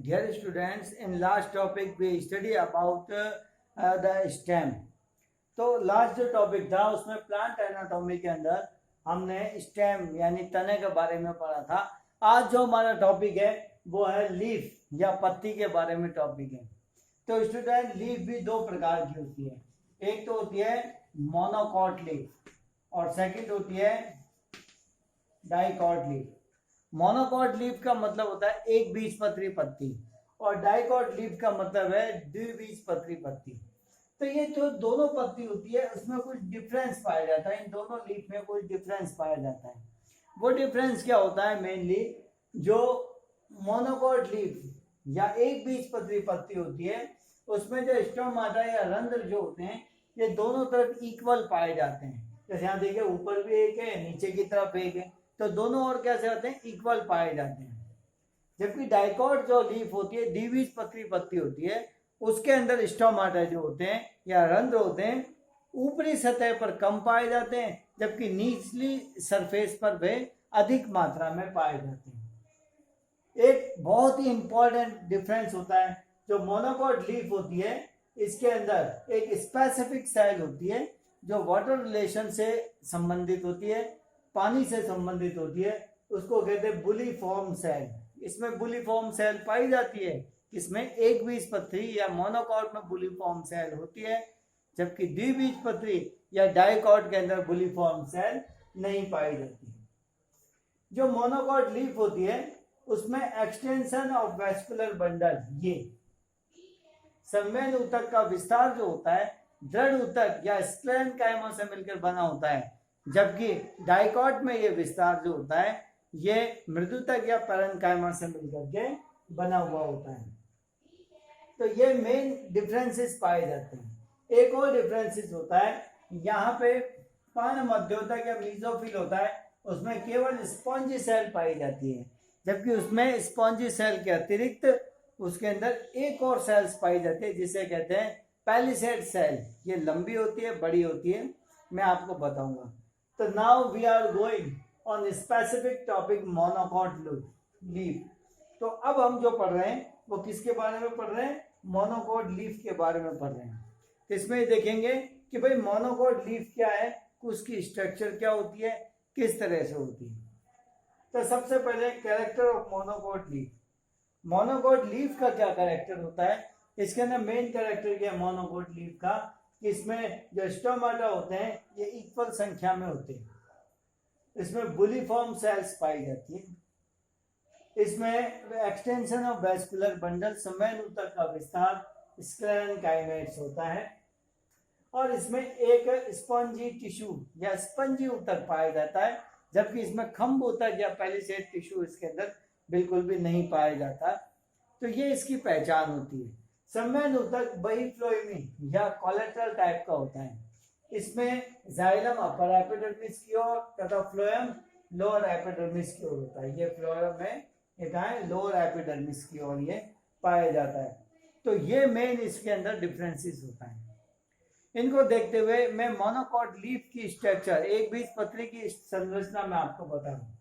Dear students, in last topic we study about the stem. तो last जो topic था उसमें प्लांट एनाटॉमी के अंदर हमने स्टेम यानी तने के बारे में पढ़ा था। आज जो हमारा टॉपिक है वो है लीफ या पत्ती के बारे में टॉपिक है। तो स्टूडेंट, लीफ भी दो प्रकार की होती है। एक तो होती है मोनोकॉट लीफ और सेकंड होती है डाइकॉट लीफ। मोनोकॉट लीफ का मतलब होता है एक बीजपत्री पत्ती और डाइकॉट लीफ का मतलब है द्विबीजपत्री पत्ती। तो ये जो दोनों पत्ती होती है उसमें कुछ डिफरेंस पाया जाता है, इन दोनों लीफ में कुछ डिफरेंस पाया जाता है। वो डिफरेंस क्या होता है? मेनली जो मोनोकॉट लीफ या एक बीजपत्री पत्ती होती है उसमें जो स्टोमाटा या रंध्र जो होते हैं ये दोनों तरफ इक्वल पाए जाते हैं। जैसे यहाँ देखिए ऊपर भी एक है, नीचे की तरफ एक है, तो दोनों और कैसे होते हैं? इक्वल पाए जाते हैं। जबकि डाइकॉट जो लीफ होती है द्विबीजपत्री पत्ती होती है उसके अंदर स्टोमाटा जो होते हैं या रंध्र होते हैं ऊपरी सतह पर कम पाए जाते हैं, जबकि निचली सरफेस पर वे अधिक मात्रा में पाए जाते हैं। एक बहुत ही इंपॉर्टेंट डिफरेंस होता है, जो मोनोकॉट लीफ होती है इसके अंदर एक स्पेसिफिक सेल होती है जो वाटर रिलेशन से संबंधित होती है, पानी से संबंधित होती है, उसको कहते हैं बुलीफॉर्म सेल। इसमें बुलीफॉर्म सेल पाई जाती है, इसमें एक बीजपत्री या मोनोकॉट में बुलीफॉर्म सेल होती है, जबकि द्विबीजपत्री या डाइकॉट के अंदर बुलीफॉर्म सेल नहीं पाई जाती। जो मोनोकॉट लीफ होती है उसमें एक्सटेंशन ऑफ वेस्कुलर बंडल, ये संवहन ऊतक का विस्तार जो होता है दृढ़ ऊतक या स्क्लेरेन्काइमा से मिलकर बना होता है, जबकि डाइकॉट में ये विस्तार जो होता है ये मृदुतक या पैरेन्काइमा से मिलकर के बना हुआ होता है। तो ये मेन डिफरेंसेस पाए जाते हैं। एक और डिफरेंसेस होता है, यहाँ पे पान मध्योतक या मीजोफिल होता है उसमें केवल स्पॉन्जी सेल पाई जाती है, जबकि उसमें स्पॉन्जी सेल के अतिरिक्त उसके अंदर एक और सेल्स पाई जाती है जिसे कहते हैं पैलिसेड सेल। ये लंबी होती है, बड़ी होती है, मैं आपको बताऊंगा। तो now we are going on specific topic monocot leaf. तो अब हम जो पढ़ रहे हैं वो किसके बारे में पढ़ रहे हैं? मोनोकॉट लीफ के बारे में पढ़ रहे हैं। तो इसमें देखेंगे कि भाई मोनोकॉट लीफ क्या है, उसकी स्ट्रक्चर क्या होती है, किस तरह से होती है। तो सबसे पहले character of monocot leaf. Monocot leaf का क्या कैरेक्टर होता है? इसके अंदर मेन कैरेक्टर क्या है मोनोकॉट लीफ का? इसमें जो स्टोमाटा होते हैं ये इक्वल संख्या में होते हैं, इसमें बुलीफॉर्म सेल्स पाई जाती है, इसमें एक्सटेंशन ऑफ वेस्कुलर बंडल संवहन ऊतक का विस्तार स्क्लेरेन्काइमेट्स होता है, और इसमें एक स्पंजी टिश्यू या स्पंजी ऊतक पाया जाता है, जबकि इसमें खंभ ऊतक या पैलिसेड टिश्यू इसके अंदर बिल्कुल भी नहीं पाया जाता। तो ये इसकी पहचान होती है। संवहन ऊतक बहीफ्लोएमी या कोलेटरल टाइप का होता है, इसमें जाइलम अपर एपिडर्मिस की ओर तथा फ्लोएम लोअर एपिडर्मिस की ओर होता है। ये फ्लोएम में एक है लोअर एपिडर्मिस की ओर ये पाया जाता है। तो ये मेन इसके अंदर डिफरेंसेस होता है। इनको देखते हुए मैं मोनोकॉट लीफ की स्ट्रक्चर, एक बीजपत्री की संरचना में आपको बता रहा हूं।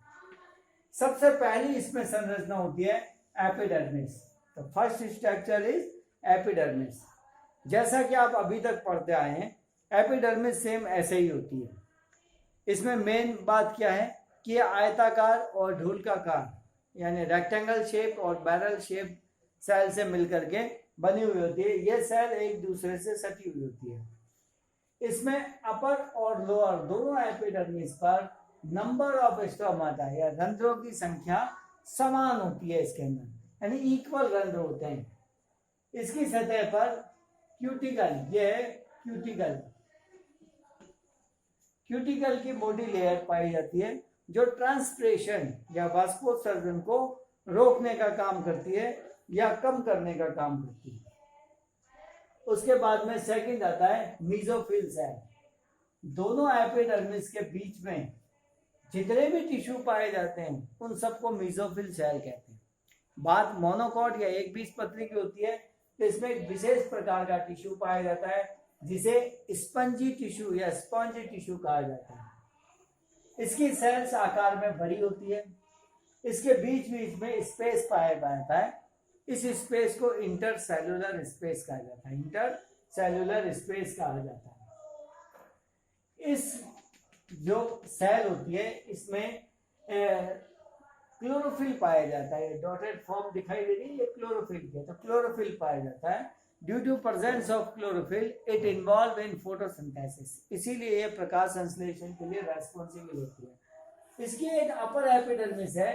सबसे पहली इसमें संरचना होती है एपिडर्मिस। तो फर्स्ट स्ट्रक्चर इज एपिडर्मिस। जैसा कि आप अभी तक पढ़ते आए हैं एपिडर्मिस सेम ऐसे ही होती है। इसमें मेन बात क्या है कि ये आयताकार और ढूलकाकार यानी रेक्टेंगल शेप और बैरल शेप सेल से मिलकर के बनी हुई होती है। ये सेल एक दूसरे से सटी हुई होती है। इसमें अपर और लोअर दोनों एपिडर्मिस पर नंबर ऑफ स्टोमाटा या रंध्रों की संख्या समान होती है इसके अंदर, यानी इक्वल रंध्र होते हैं। इसकी सतह पर क्यूटिकल, ये है क्यूटिकल की मोटी लेयर पाई जाती है जो ट्रांसप्रेशन या वाष्पोत्सर्जन को रोकने का काम करती है या कम करने का काम करती है। उसके बाद में सेकंड आता है मीजोफिल सेल। दोनों एपिडर्मिस के बीच में जितने भी टिश्यू पाए जाते हैं उन सबको मीजोफिल सेल कहते हैं। बात मोनोकॉट या एक बीजपत्री की होती है तो इसमें एक विशेष प्रकार का टिश्यू पाया जाता है जिसे स्पंजी टिश्यू या स्पॉन्जी टिश्यू कहा जाता है। इसकी सेल्स आकार में बड़ी होती है, इसके बीच बीच में स्पेस पाया जाता है, इस स्पेस को इंटरसेल्यूलर स्पेस कहा जाता है, इंटरसेल्यूलर स्पेस कहा जाता है। इस जो सेल होती है इसमें क्लोरोफिल पाया जाता है, डॉटेड फॉर्म दिखाई दे रही है, ये क्लोरोफिल की है, तो क्लोरोफिल पाया जाता है। Due to presence of chlorophyll it involve in photosynthesis, इसीलिए ये प्रकाश संश्लेषण के लिए रेस्पॉन्सिबल होती है। इसकी एक अपर एपिडर्मिस है,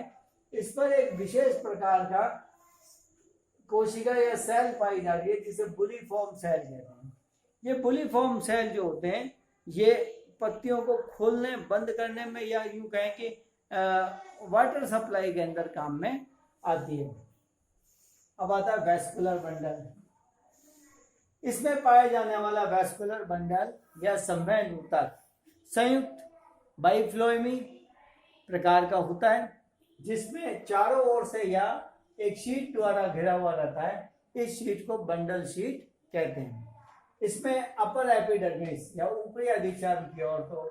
इस पर एक विशेष प्रकार का कोशिका या सेल पाई जा रही है जिसे बुलीफॉर्म सेल कहते हैं। ये बुलीफॉर्म सेल जो होते हैं ये पत्तियों को खोलने बंद करने में या यूं कहें कि वाटर सप्लाई के अंदर काम में आती है। अब आता है वेस्कुलर बंडल। इसमें पाए जाने वाला वेस्कुलर बंडल या संवहन ऊतक संयुक्त बाइफ्लोएमी प्रकार का होता है, जिसमें चारों ओर से या एक शीट द्वारा घिरा हुआ रहता है। इस शीट को बंडल शीट कहते हैं। इसमें अपर एपिडर्मिस या ऊपरी अधिचर्म की ओर तो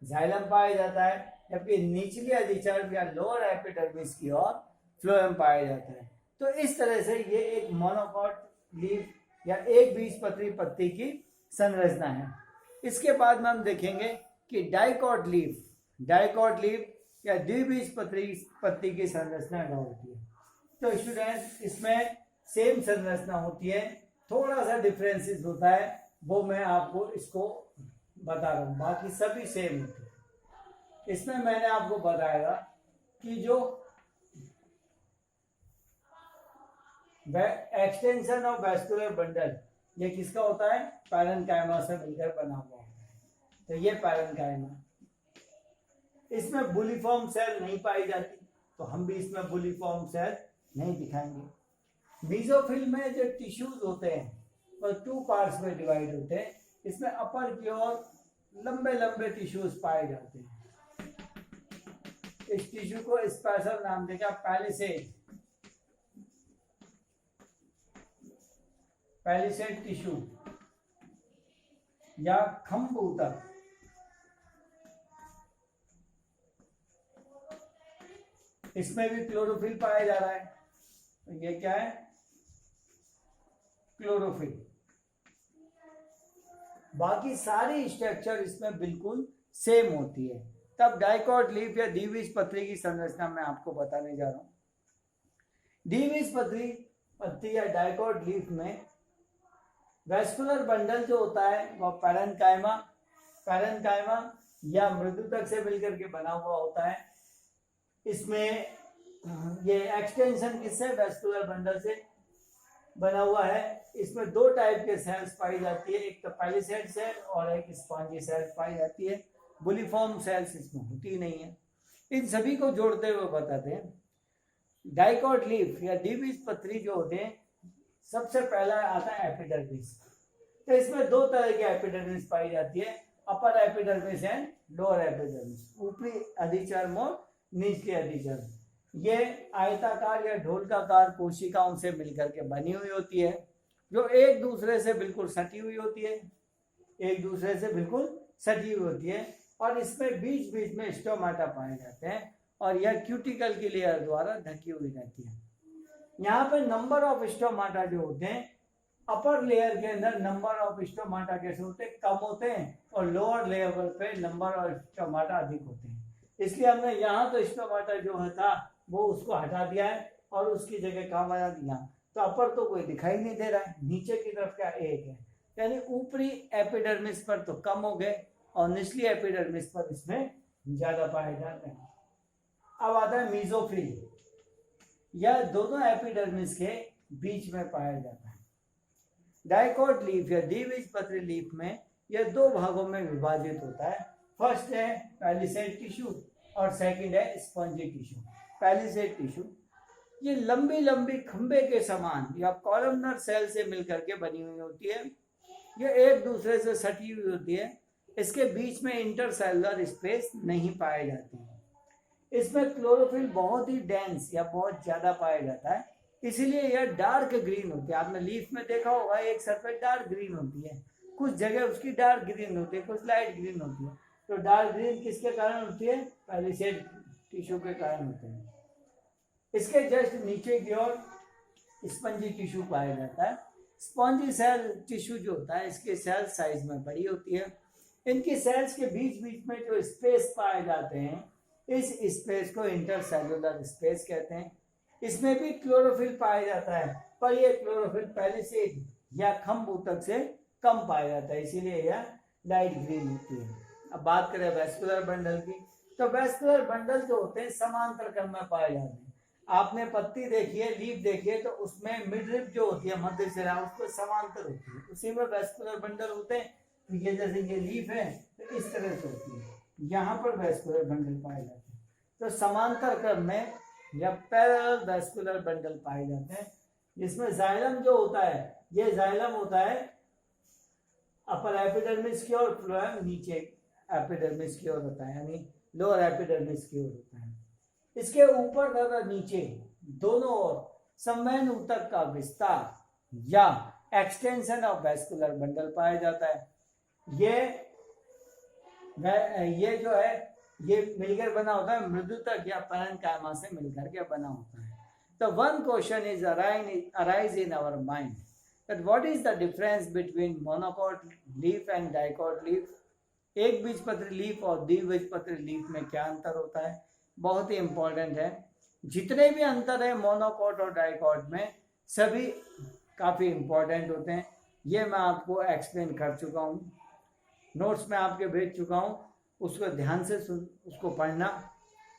जाइलम पाया जाता है, जबकि निचली अधिचर्म या लोअर एपिडर्मिस की ओर फ्लोएम पाया जाता है। तो इस तरह से ये एक मोनोकॉट लीफ या एक बीजपत्री पत्ती की संरचना है। इसके बाद में हम देखेंगे कि डाइकॉट लीफ या द्विबीजपत्री पत्ती की संरचना क्या होती है। तो स्टूडेंट इसमें सेम संरचना होती है, थोड़ा सा डिफरेंसेस होता है, वो मैं आपको इसको बता रहा हूँ, बाकी सभी सेम होते हैं। इसमें मैंने आपको बताया कि जो एक्सटेंशन ऑफ वेस्कुलर बंडल ये किसका होता है, पैरेन्काइमा से मिलकर बना हुआ होता है। तो ये पैरेन्काइमा, इसमें बुलीफॉर्म सेल नहीं पाई जाती, तो हम भी इसमें बुलीफॉर्म सेल नहीं दिखाएंगे। मीजोफिल में जो टिश्यूज होते हैं वो 2 पार्ट्स में डिवाइड होते हैं। इसमें अपर की ओर लंबे लंबे टिश्यूज पाए जाते हैं। इस टिश्यू को स्पेशल नाम देगा पैलिसेड टिश्यू या खंभ ऊतक। इसमें भी क्लोरोफिल पाया जा रहा है, तो ये क्या है, क्लोरोफिल। बाकी सारी स्ट्रक्चर इसमें बिल्कुल सेम होती है। तब डाइकॉट लीफ या द्विबीजपत्री की संरचना मैं आपको बताने जा रहा हूं। द्विबीजपत्री पत्ती या डाइकॉट लीफ में वेस्कुलर बंडल जो होता है वह पैरेन्काइमा या मृदुतक से मिलकर के बना हुआ होता है। इसमें ये एक्सटेंशन किससे, वेस्कुलर बंडल से बना हुआ है। इसमें 2 टाइप के सेल्स पाई जाती है, एक तो पैलिसेड सेल और एक स्पॉन्जी सेल पाई जाती है। बुलीफॉर्म सेल्स इसमें होती नहीं है। इन सभी को जोड़ते हुए बताते हैं, डाइकॉट लीफ या द्विबीजपत्री जो होते हैं, सबसे पहला आता है एपिडर्मिस। तो इसमें 2 तरह की एपिडर्मिस पाई जाती है, upper epidermis and lower epidermis, ऊपरी अधिचर्म और निचली अधिचर्म। ये आयताकार या ढोलकाकार कोशिकाओं से मिलकर के बनी हुई होती है, जो एक दूसरे से बिल्कुल सटी हुई होती है, और इसमें बीच बीच में स्टोमाटा पाए जाते हैं और यह क्यूटिकल की लेयर द्वारा ढकी हुई रहती है। यहाँ पे नंबर ऑफ स्टोमाटा जो होते हैं, अपर लेयर के अंदर नंबर ऑफ स्टोमाटा कैसे होते हैं, कम होते हैं, और लोअर लेवल पे नंबर ऑफ स्टोमाटा अधिक होते हैं। इसलिए हमने यहाँ तो स्टोमाटा जो है था वो उसको हटा दिया है और उसकी जगह कहाँ बना दिया, तो अपर तो कोई दिखाई नहीं दे रहा है, नीचे की तरफ क्या एक है, यानी ऊपरी एपिडर्मिस पर तो कम हो गए और निचली एपिडर्मिस पर इसमें ज्यादा पाए जाते हैं। अब आता है मीजोफिल, यह दोनों एपिडर्मिस के बीच में पाया जाता है। डाइकॉट लीफ या द्विबीजपत्री लीफ में यह 2 भागों में विभाजित होता है। फर्स्ट है पैलिसेड टिश्यू और सेकंड है स्पॉन्जी टिश्यू। पैलिसेड टिश्यू ये लंबी लंबी खंबे के समान या कॉलमनर सेल से मिलकर के बनी हुई होती है। यह एक दूसरे से सटी हुई होती है। इसके बीच में इंटरसेलुलर स्पेस नहीं पाए जाती है। इसमें क्लोरोफिल बहुत ही डेंस या बहुत ज्यादा पाया जाता है, इसीलिए यह डार्क ग्रीन होती है। आपने लीफ में देखा होगा एक सरफेस डार्क ग्रीन होती है, कुछ जगह उसकी डार्क ग्रीन होती है, कुछ लाइट ग्रीन होती है। तो डार्क ग्रीन किसके कारण होती है, पैलिसेड टिश्यू के कारण होते हैं। इसके जस्ट नीचे की ओर स्पंजी टिश्यू पाया जाता है। स्पंजी सेल टिश्यू जो होता है इसके सेल साइज में बड़ी होती है। इनकी सेल्स के बीच बीच में जो स्पेस पाए जाते हैं इस स्पेस को इंटरसेलुलर स्पेस कहते हैं। इसमें भी क्लोरोफिल पाया जाता है, पर यह क्लोरोफिल पैलिसेड या खंभ ऊतक से कम पाया जाता है, इसीलिए यह लाइट ग्रीन होती है। अब बात करें वेस्कुलर बंडल की, तो वेस्कुलर बंडल जो होते हैं समांतर क्रम में पाए जाते हैं। आपने पत्ती देखी है, लीफ देखी है, तो उसमें मिडरिप जो होती है मध्य सिरा उसको समांतर होती है, उसी में वेस्कुलर बंडल होते हैं। तो ये जैसे ये लीफ है तो इस तरह से होती है, यहाँ पर वेस्कुलर बंडल पाए जाते हैं। तो समांतर क्रम में या पैरेलल वेस्कुलर बंडल पाए जाते हैं, जिसमें जाइलम जो होता है, ये जाइलम होता है अपर एपिडर्मिस की ओर, फ्लोएम नीचे एपिडर्मिस की ओर होता है, यानी लोअर एपिडर्मिस की ओर होता है। इसके ऊपर तथा नीचे दोनों ओर संवहन ऊतक का विस्तार या एक्सटेंशन ऑफ वेस्कुलर बंडल पाया जाता है। ये जो है ये मिलकर बना होता है, मृदुतक या पैरेन्काइमा से मिलकर के बना होता है। तो one question is arise in our mind that what is the difference between monocot leaf and dicot leaf? एक बीजपत्री लीफ और द्विबीजपत्री लीफ में क्या अंतर होता है? बहुत ही इंपॉर्टेंट है। जितने भी अंतर है मोनोकॉट और डाइकॉट में सभी काफ़ी इंपॉर्टेंट होते हैं। ये मैं आपको एक्सप्लेन कर चुका हूँ, नोट्स में आपके भेज चुका हूँ, उसको ध्यान से उसको पढ़ना।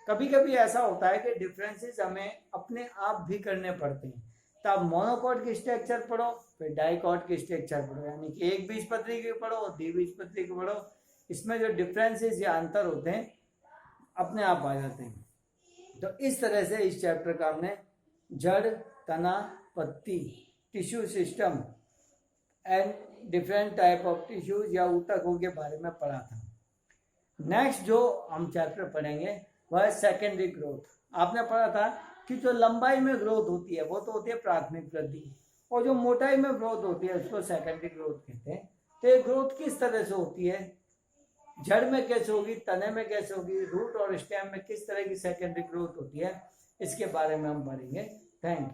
कभी कभी ऐसा होता है कि डिफरेंसेस हमें अपने आप भी करने पड़ते हैं, तो आप मोनोकॉट की स्ट्रक्चर पढ़ो फिर डाइकॉट की स्ट्रक्चर पढ़ो, यानी कि एक बीजपत्री की पढ़ो द्विबीजपत्री की पढ़ो। इसमें जो डिफरेंसेस या अंतर होते हैं अपने आप आ जाते हैं। तो इस तरह से इस चैप्टर का हमने जड़, तना, पत्ती, tissue system and different type of tissues या ऊतकों के बारे में पढ़ा था। नेक्स्ट जो हम चैप्टर पढ़ेंगे वह है सेकेंडरी ग्रोथ। आपने पढ़ा था कि जो लंबाई में ग्रोथ होती है वो तो होती है प्राथमिक वृद्धि, और जो मोटाई में ग्रोथ होती है उसको सेकेंडरी ग्रोथ कहते हैं। तो ये ग्रोथ किस तरह से होती है, जड़ में कैसे होगी, तने में कैसे होगी, रूट और स्टेम में किस तरह की सेकेंडरी ग्रोथ होती है, इसके बारे में हम पढ़ेंगे। Thank you.